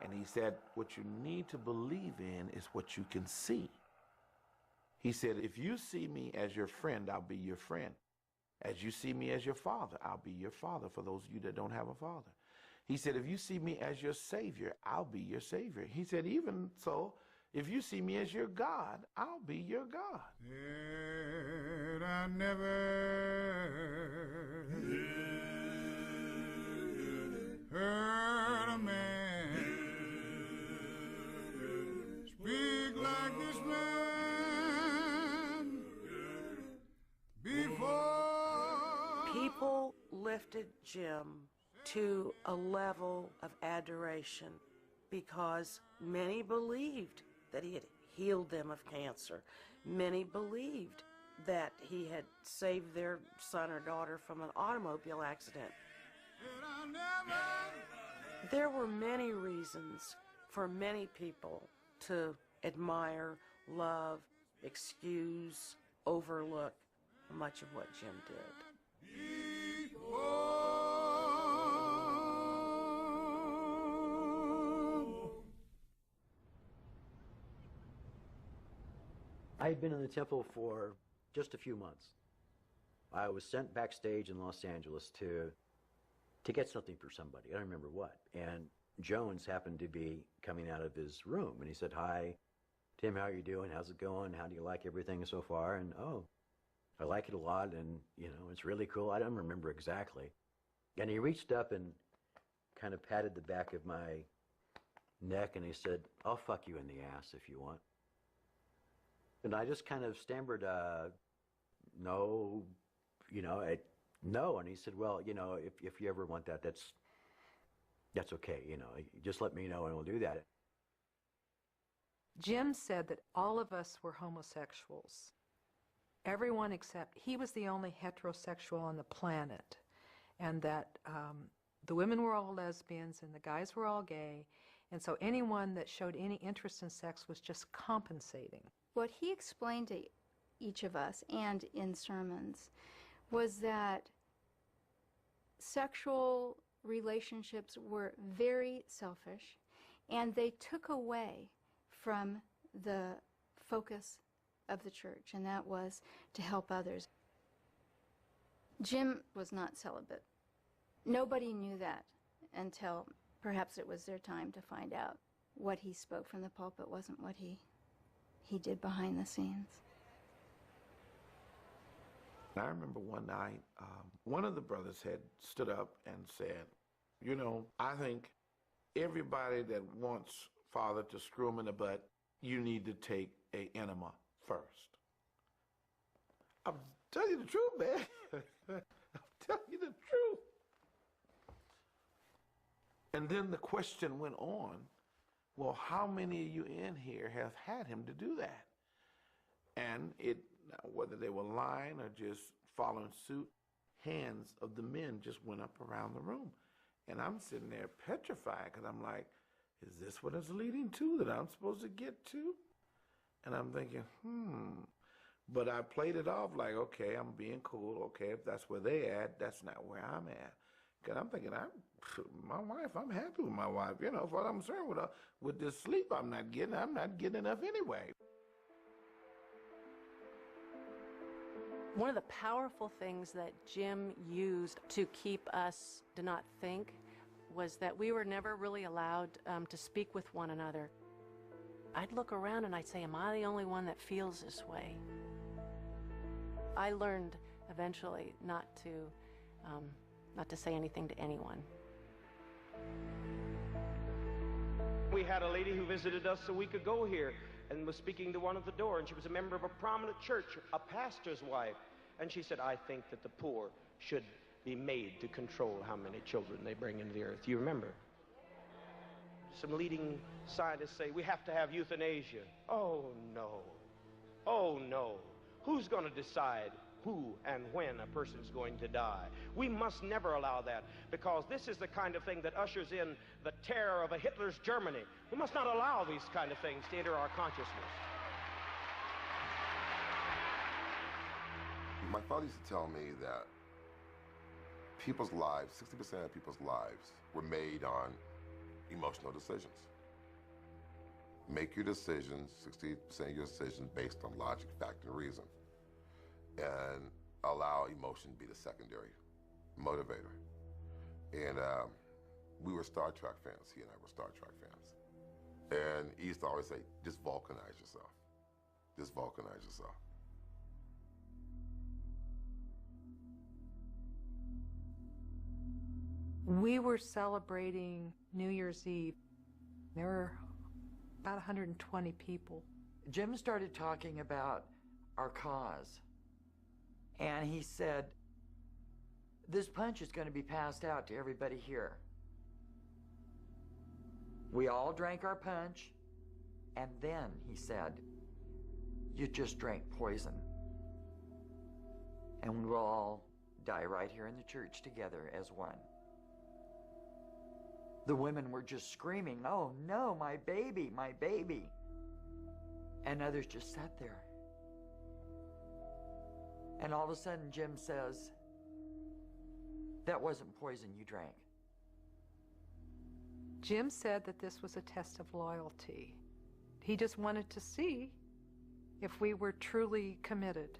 And he said, what you need to believe in is what you can see. He said, if you see me as your friend, I'll be your friend. As you see me as your father, I'll be your father, for those of you that don't have a father. He said, if you see me as your savior, I'll be your savior. He said, even so, if you see me as your God, I'll be your God. Said I never heard a man speak like this man before. People lifted Jim to a level of adoration because many believed that he had healed them of cancer. Many believed that he had saved their son or daughter from an automobile accident. There were many reasons for many people to admire, love, excuse, overlook much of what Jim did. I had been in the temple for just a few months. I was sent backstage in Los Angeles to get something for somebody. I don't remember what. And Jones happened to be coming out of his room, and he said, "Hi, Tim, how are you doing? How's it going? How do you like everything so far?" And, "Oh, I like it a lot, and, you know, it's really cool." I don't remember exactly. And he reached up and kind of patted the back of my neck, and he said, "I'll fuck you in the ass if you want." And I just kind of stammered, no, you know, no. And he said, "Well, you know, if you ever want that, that's okay, you know, just let me know and we'll do that." Jim said that all of us were homosexuals. Everyone except, he was the only heterosexual on the planet. And that the women were all lesbians and the guys were all gay. And so anyone that showed any interest in sex was just compensating. What he explained to each of us, and in sermons, was that sexual relationships were very selfish, and they took away from the focus of the church, and that was to help others. Jim was not celibate. Nobody knew that until perhaps it was their time to find out. What he spoke from the pulpit wasn't what he did behind the scenes. I remember one night, one of the brothers had stood up and said, "You know, I think everybody that wants Father to screw him in the butt, you need to take an enema first." I'm telling you the truth, man. I'm telling you the truth. And then the question went on, well, how many of you in here have had him to do that? And whether they were lying or just following suit, hands of the men just went up around the room. And I'm sitting there petrified because I'm like, is this what it's leading to that I'm supposed to get to? And I'm thinking, But I played it off like, okay, I'm being cool. Okay, if that's where they at, that's not where I'm at. Because I'm thinking, my wife, I'm happy with my wife. You know, what I'm concerned with her, with this sleep I'm not getting enough anyway. One of the powerful things that Jim used to keep us to not think was that we were never really allowed to speak with one another. I'd look around and I'd say, am I the only one that feels this way? I learned eventually not to say anything to anyone. We had a lady who visited us a week ago here and was speaking to one at the door, and she was a member of a prominent church, a pastor's wife. And she said, I think that the poor should be made to control how many children they bring into the earth. You remember? Some leading scientists say we have to have euthanasia. Oh, no. Oh, no. Who's going to decide who and when a person's going to die? We must never allow that, because this is the kind of thing that ushers in the terror of a Hitler's Germany. We must not allow these kind of things to enter our consciousness. My father used to tell me that people's lives, 60% of people's lives were made on emotional decisions. Make your decisions, 60% of your decisions based on logic, fact, and reason. And allow emotion to be the secondary motivator. And we were Star Trek fans. He and I were Star Trek fans. And he used to always say, just vulcanize yourself. Just vulcanize yourself. We were celebrating New Year's Eve. There were about 120 people. Jim started talking about our cause. And he said, this punch is going to be passed out to everybody here. We all drank our punch, and then, he said, you just drank poison. And we'll all die right here in the church together as one. The women were just screaming, oh no, my baby, my baby. And others just sat there. And all of a sudden, Jim says, that wasn't poison you drank. Jim said that this was a test of loyalty. He just wanted to see if we were truly committed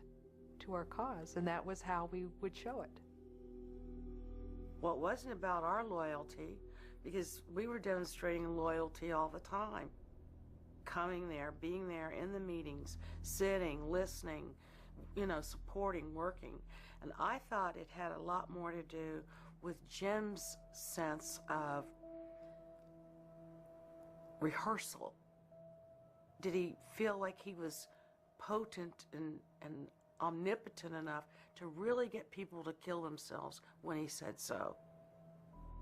to our cause, and that was how we would show it. Well, it wasn't about our loyalty, because we were demonstrating loyalty all the time. Coming there, being there in the meetings, sitting, listening, you know, supporting, working. And I thought it had a lot more to do with Jim's sense of rehearsal. Did he feel like he was potent and omnipotent enough to really get people to kill themselves when he said so?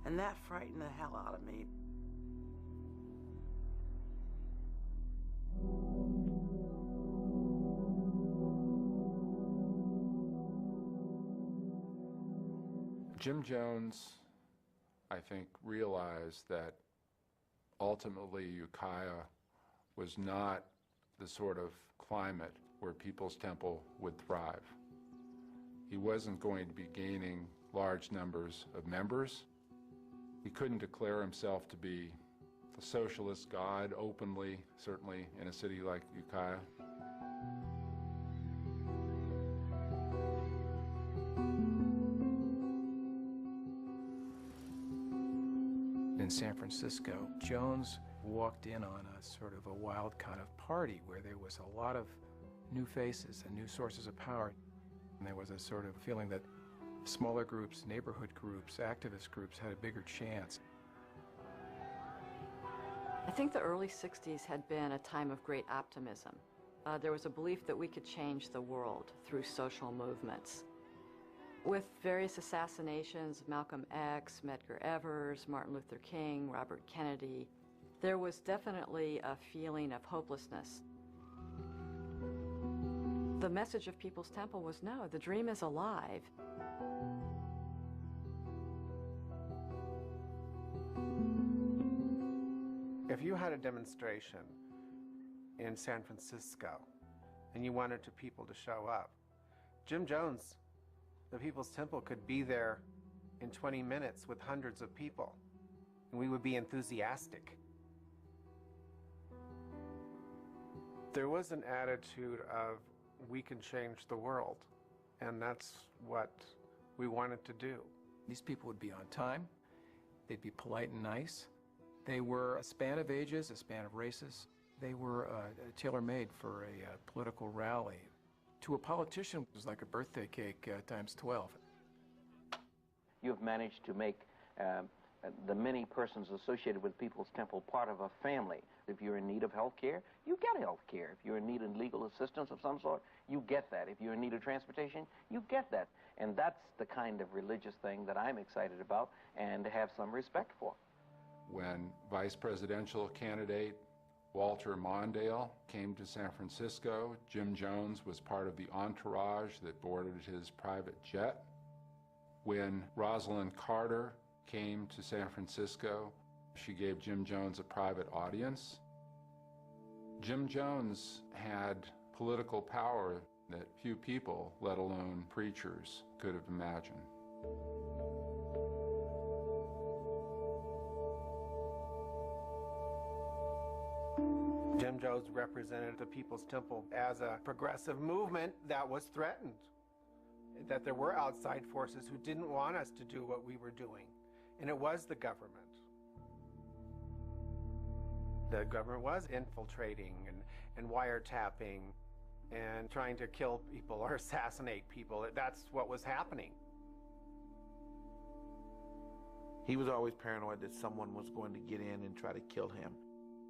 And that frightened the hell out of me. Jim Jones, I think, realized that ultimately Ukiah was not the sort of climate where People's Temple would thrive. He wasn't going to be gaining large numbers of members. He couldn't declare himself to be the socialist god openly, certainly in a city like Ukiah. In San Francisco, Jones walked in on a sort of a wild kind of party where there was a lot of new faces and new sources of power. And there was a sort of feeling that smaller groups, neighborhood groups, activist groups had a bigger chance. I think the early 60s had been a time of great optimism. There was a belief that we could change the world through social movements. With various assassinations, Malcolm X, Medgar Evers, Martin Luther King, Robert Kennedy, there was definitely a feeling of hopelessness. The message of People's Temple was, no, the dream is alive. If you had a demonstration in San Francisco and you wanted people to show up, Jim Jones, the People's Temple, could be there in 20 minutes with hundreds of people, and we would be enthusiastic. There was an attitude of, we can change the world, and that's what we wanted to do. These people would be on time, they'd be polite and nice. They were a span of ages, a span of races. They were tailor-made for a political rally. To a politician, it was like a birthday cake times 12. You have managed to make the many persons associated with People's Temple part of a family. If you're in need of health care, you get health care. If you're in need of legal assistance of some sort, you get that. If you're in need of transportation, you get that. And that's the kind of religious thing that I'm excited about and have some respect for. When vice presidential candidate Walter Mondale came to San Francisco, Jim Jones was part of the entourage that boarded his private jet. When Rosalind Carter came to San Francisco, she gave Jim Jones a private audience. Jim Jones had political power that few people, let alone preachers, could have imagined. Jim Jones represented the People's Temple as a progressive movement that was threatened, that there were outside forces who didn't want us to do what we were doing, and it was the government. The government was infiltrating and wiretapping and trying to kill people or assassinate people. That's what was happening. He was always paranoid that someone was going to get in and try to kill him.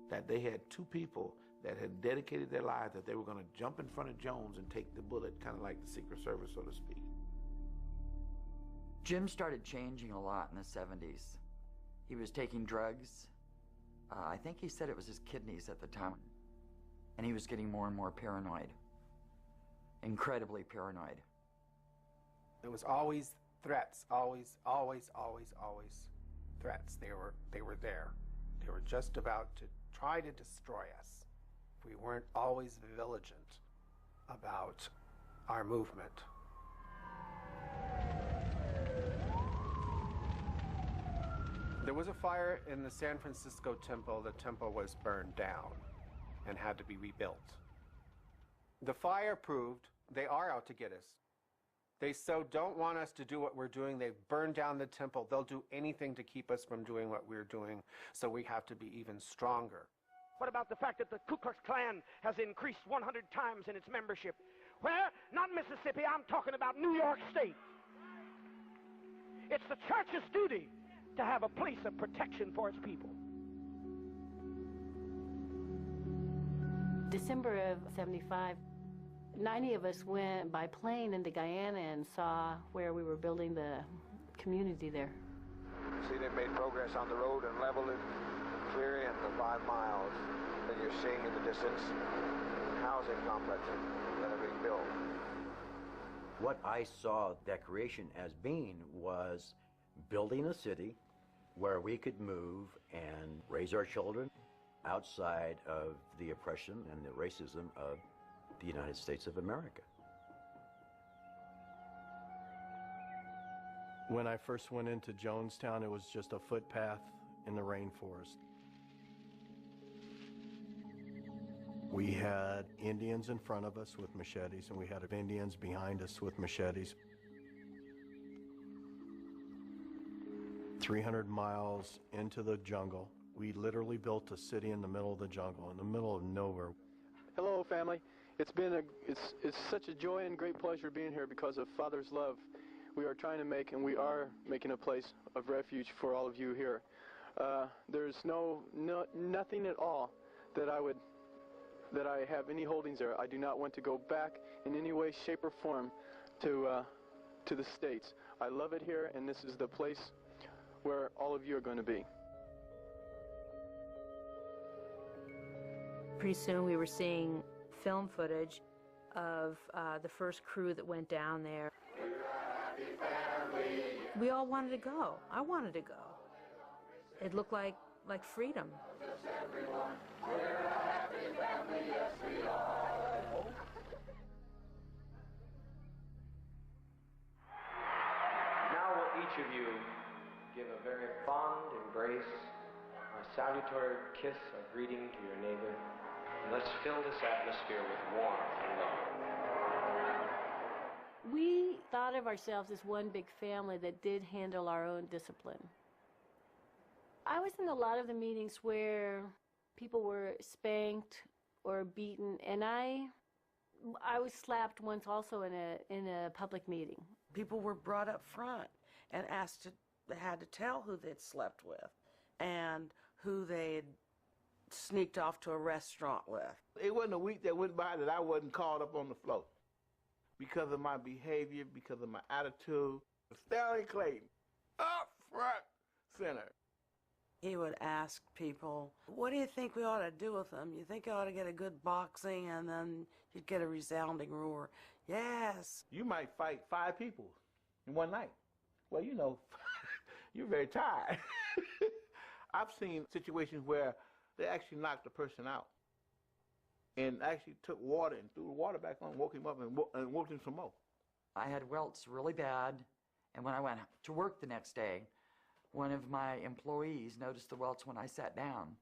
That they had two people that had dedicated their lives that they were going to jump in front of Jones and take the bullet, kind of like the Secret Service, so to speak. Jim started changing a lot in the 70s. He was taking drugs. I think he said it was his kidneys at the time. And he was getting more and more paranoid. Incredibly paranoid. It was always threats, always threats. They were there. They were just about to try to destroy us if we weren't always vigilant about our movement. There was a fire in the San Francisco temple. The temple was burned down and had to be rebuilt. The fire proved they are out to get us. They so don't want us to do what we're doing. They've burned down the temple. They'll do anything to keep us from doing what we're doing, so we have to be even stronger. What about the fact that the Ku Klux Klan has increased 100 times in its membership? Where? Not Mississippi, I'm talking about New York State. It's the church's duty to have a police of protection for its people. December of '75, 90 of us went by plane into Guyana and saw where we were building the community there. See, they made progress on the road and leveled it, clearing it for 5 miles. Then you're seeing in the distance housing complexes that are being built. What I saw that creation as being was building a city where we could move and raise our children outside of the oppression and the racism of the United States of America. When I first went into Jonestown, it was just a footpath in the rainforest. We had Indians in front of us with machetes, and we had Indians behind us with machetes. 300 miles into the jungle, we literally built a city in the middle of the jungle, in the middle of nowhere. Hello, family. It's such a joy and great pleasure being here because of Father's love. We are trying to make, and we are making, a place of refuge for all of you here. There's nothing at all that I have any holdings there. I do not want to go back in any way, shape, or form to the States. I love it here, and this is the place where all of you are going to be. Pretty soon we were seeing film footage of the first crew that went down there. We all wanted to go. I wanted to go. It looked like freedom. Now will each of you give a very fond embrace, a salutary kiss of greeting to your neighbor, and let's fill this atmosphere with warmth and love. We thought of ourselves as one big family that did handle our own discipline. I was in a lot of the meetings where people were spanked or beaten, and I was slapped once also in a public meeting. People were brought up front and had to tell who they'd slept with and who they'd sneaked off to a restaurant with. It wasn't a week that went by that I wasn't called up on the floor because of my behavior, because of my attitude. Stanley Clayton, up front center. He would ask people, what do you think we ought to do with them? You think you ought to get a good boxing? And then you'd get a resounding roar. Yes. You might fight 5 people in one night. Well, you know, you're very tired. I've seen situations where they actually knocked the person out and actually took water and threw the water back on, woke him up and woke him some more. I had welts really bad, and when I went to work the next day, one of my employees noticed the welts when I sat down,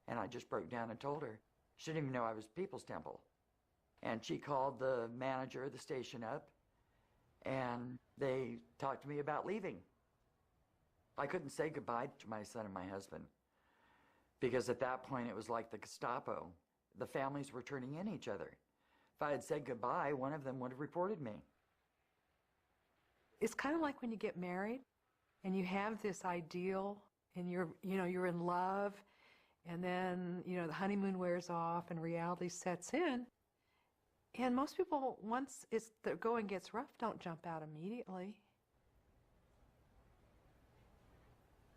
and I just broke down and told her. She didn't even know I was People's Temple. And she called the manager of the station up, and they talked to me about leaving. I couldn't say goodbye to my son and my husband, because at that point it was like the Gestapo. The families were turning in each other. If I had said goodbye, one of them would have reported me. It's kind of like when you get married and you have this ideal and you're in love, and then, the honeymoon wears off and reality sets in. And most people, once the going gets rough, don't jump out immediately.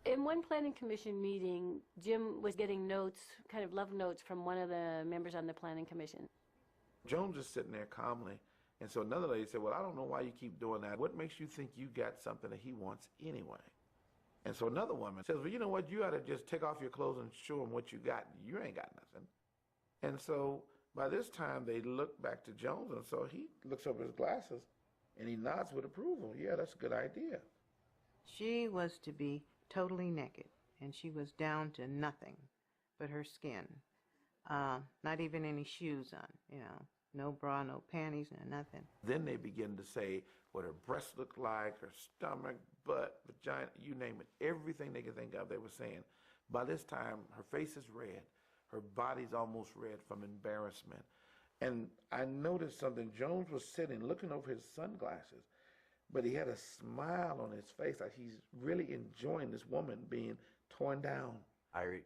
In one planning commission meeting, Jim was getting notes, kind of love notes, from one of the members on the planning commission. Jones is sitting there calmly, and so another lady said, well, I don't know why you keep doing that. What makes you think you got something that he wants anyway? And so another woman says, well, you know what, you ought to just take off your clothes and show him what you got. You ain't got nothing. And so by this time, they look back to Jones, and so he looks over his glasses, and he nods with approval. Yeah, that's a good idea. She was to be totally naked, and she was down to nothing but her skin. Not even any shoes on, no bra, no panties, no nothing. Then they begin to say what her breasts looked like, her stomach, butt, vagina, you name it. Everything they could think of, they were saying. By this time, her face is red. Her body's almost red from embarrassment. And I noticed something. Jones was sitting, looking over his sunglasses, but he had a smile on his face, like he's really enjoying this woman being torn down. I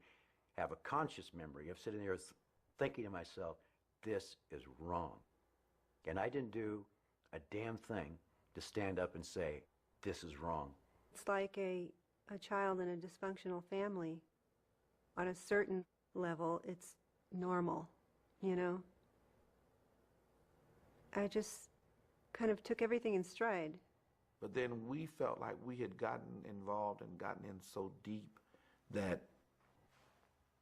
have a conscious memory of sitting there thinking to myself, this is wrong. And I didn't do a damn thing to stand up and say, this is wrong. It's like a child in a dysfunctional family. On a certain level, it's normal, I just kind of took everything in stride. But then we felt like we had gotten involved and gotten in so deep that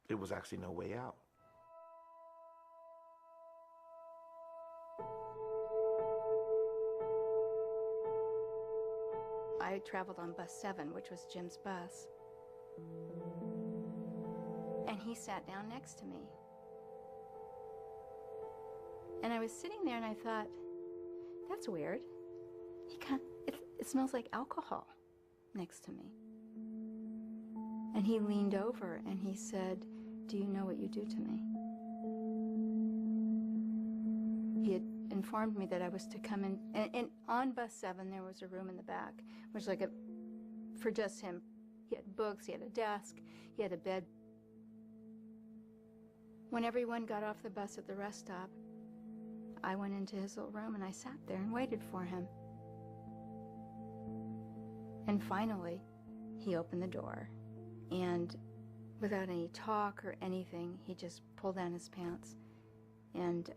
there was actually no way out. I traveled on bus 7, which was Jim's bus. And he sat down next to me. And I was sitting there and I thought, that's weird. It smells like alcohol next to me. And he leaned over and he said, do you know what you do to me? He had informed me that I was to come in, and on bus 7 there was a room in the back, which was like for just him. He had books, he had a desk, he had a bed. When everyone got off the bus at the rest stop, I went into his little room and I sat there and waited for him. And finally, he opened the door, and without any talk or anything, he just pulled down his pants and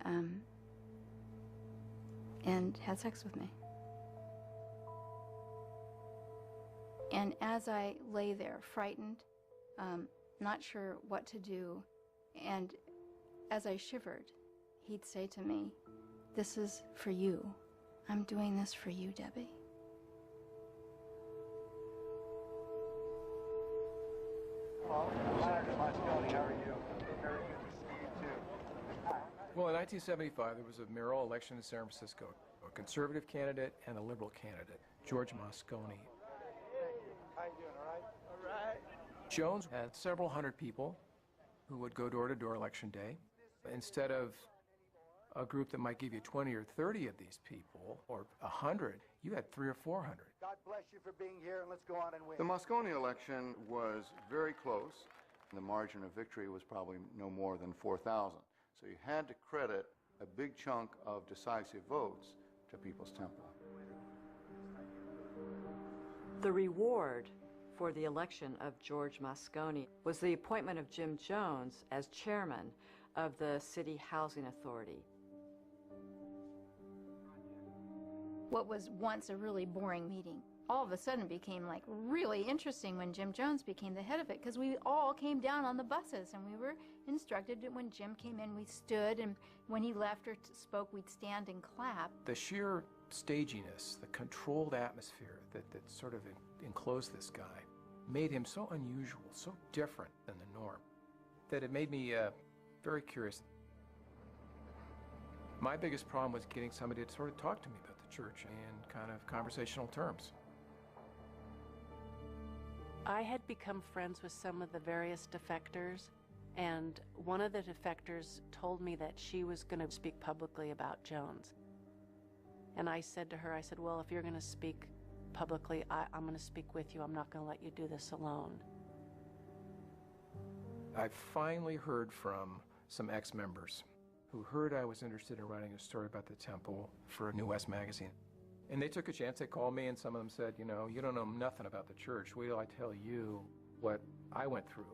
had sex with me. And as I lay there, frightened, not sure what to do, and as I shivered, he'd say to me, this is for you. I'm doing this for you, Debbie. Well, in 1975, there was a mayoral election in San Francisco. A conservative candidate and a liberal candidate, George Moscone. How you doing, all right? All right. Jones had several hundred people who would go door to door election day. Instead of a group that might give you 20 or 30 of these people, or 100, you had 300 or 400. God bless you for being here, and let's go on and win. The Moscone election was very close. The margin of victory was probably no more than 4,000. So you had to credit a big chunk of decisive votes to People's Temple. The reward for the election of George Moscone was the appointment of Jim Jones as chairman of the City Housing Authority. What was once a really boring meeting all of a sudden became like really interesting when Jim Jones became the head of it, because we all came down on the buses and we were instructed that when Jim came in we stood, and when he left or spoke we'd stand and clap. The sheer staginess, the controlled atmosphere that sort of enclosed this guy made him so unusual, so different than the norm, that it made me very curious. My biggest problem was getting somebody to sort of talk to me about the church in kind of conversational terms. I had become friends with some of the various defectors, and one of the defectors told me that she was going to speak publicly about Jones. And I said to her, I said, well, if you're going to speak publicly, I'm going to speak with you. I'm not going to let you do this alone. I finally heard from some ex-members who heard I was interested in writing a story about the temple for New West magazine. And they took a chance. They called me, and some of them said, you know, you don't know nothing about the church. Wait till I tell you what I went through.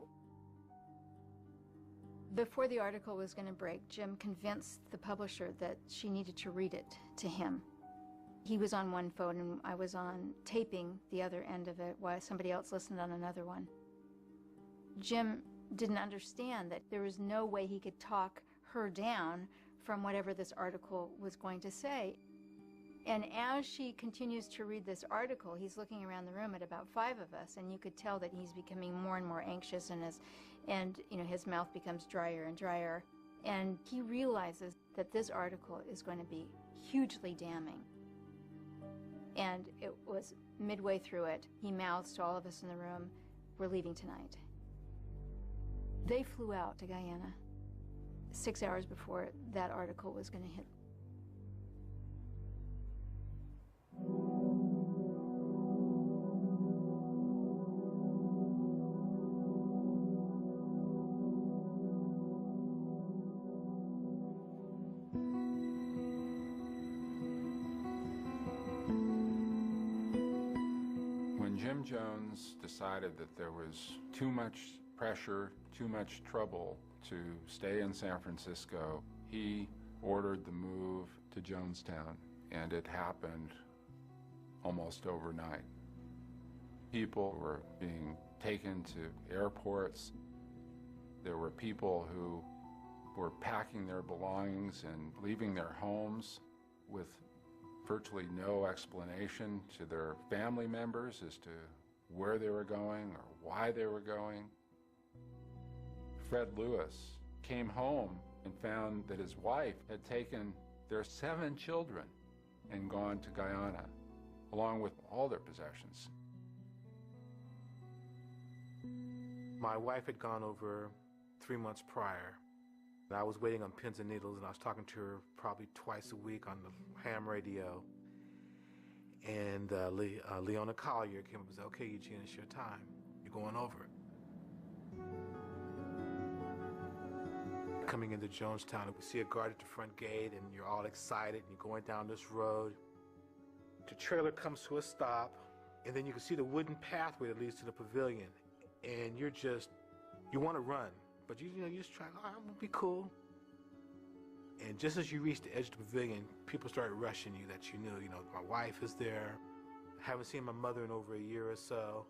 Before the article was going to break, Jim convinced the publisher that she needed to read it to him. He was on one phone, and I was on taping the other end of it while somebody else listened on another one. Jim didn't understand that there was no way he could talk her down from whatever this article was going to say. And as she continues to read this article, he's looking around the room at about 5 of us, and you could tell that he's becoming more and more anxious, and you know, his mouth becomes drier and drier. And he realizes that this article is going to be hugely damning. And it was midway through it, he mouths to all of us in the room, "We're leaving tonight." They flew out to Guyana 6 hours before that article was going to hit. When Jim Jones decided that there was too much pressure, too much trouble to stay in San Francisco, he ordered the move to Jonestown, and it happened almost overnight. People were being taken to airports. There were people who were packing their belongings and leaving their homes with virtually no explanation to their family members as to where they were going or why they were going. Fred Lewis came home and found that his wife had taken their 7 children and gone to Guyana, along with all their possessions. My wife had gone over 3 months prior. I was waiting on pins and needles, and I was talking to her probably twice a week on the ham radio. And Leona Collier came up and said, "Okay, Eugene, it's your time. You're going over it." Coming into Jonestown, we see a guard at the front gate, and you're all excited, and you're going down this road. The trailer comes to a stop, and then you can see the wooden pathway that leads to the pavilion, and you want to run, but you're just trying, I'm gonna be cool. And just as you reach the edge of the pavilion, people started rushing you that you knew, my wife is there. I haven't seen my mother in over a year or so,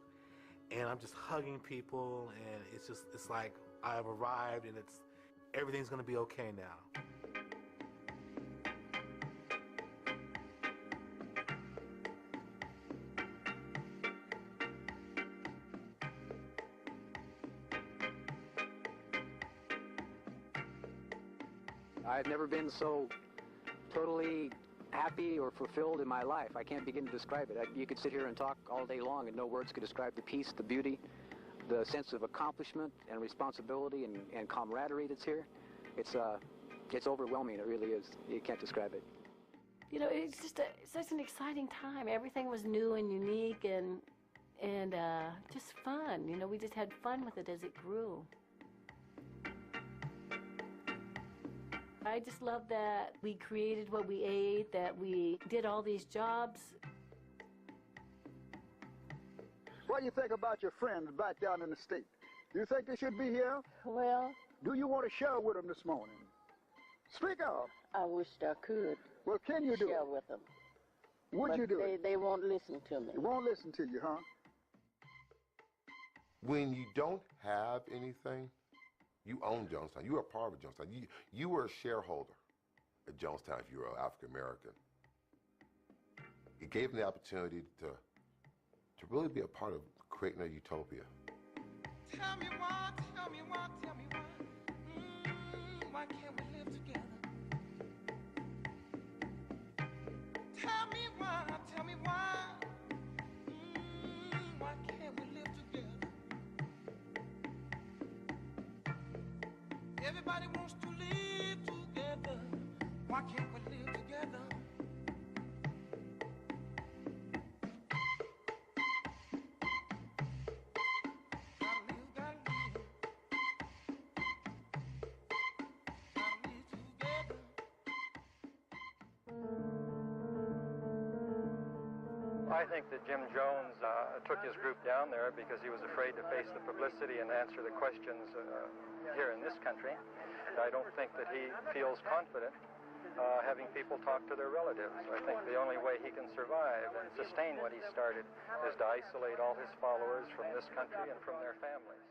and I'm just hugging people, and it's like I've arrived, and everything's gonna be okay now. I've never been so totally happy or fulfilled in my life. I can't begin to describe it. You could sit here and talk all day long and no words could describe the peace, the beauty, the sense of accomplishment and responsibility and camaraderie that's here. It's overwhelming, it really is. You can't describe it. It's just such an exciting time. Everything was new and unique and just fun. We just had fun with it as it grew. I just love that we created what we ate, that we did all these jobs. What do you think about your friends back down in the state? Do you think they should be here? Well, do you want to share with them this morning? Speak up. I wish I could. Well, can you do share it? with them? Would you do it? They won't listen to me. They won't listen to you, huh? When you don't have anything, you own Jonestown. You are part of Jonestown. You were a shareholder at Jonestown if you were African American. It gave them the opportunity to really be a part of creating a utopia. Tell me why, tell me why, tell me why. Why can't we live together? Why can't we live together? I think that Jim Jones took his group down there because he was afraid to face the publicity and answer the questions here in this country. I don't think that he feels confident having people talk to their relatives. I think the only way he can survive and sustain what he started is to isolate all his followers from this country and from their families.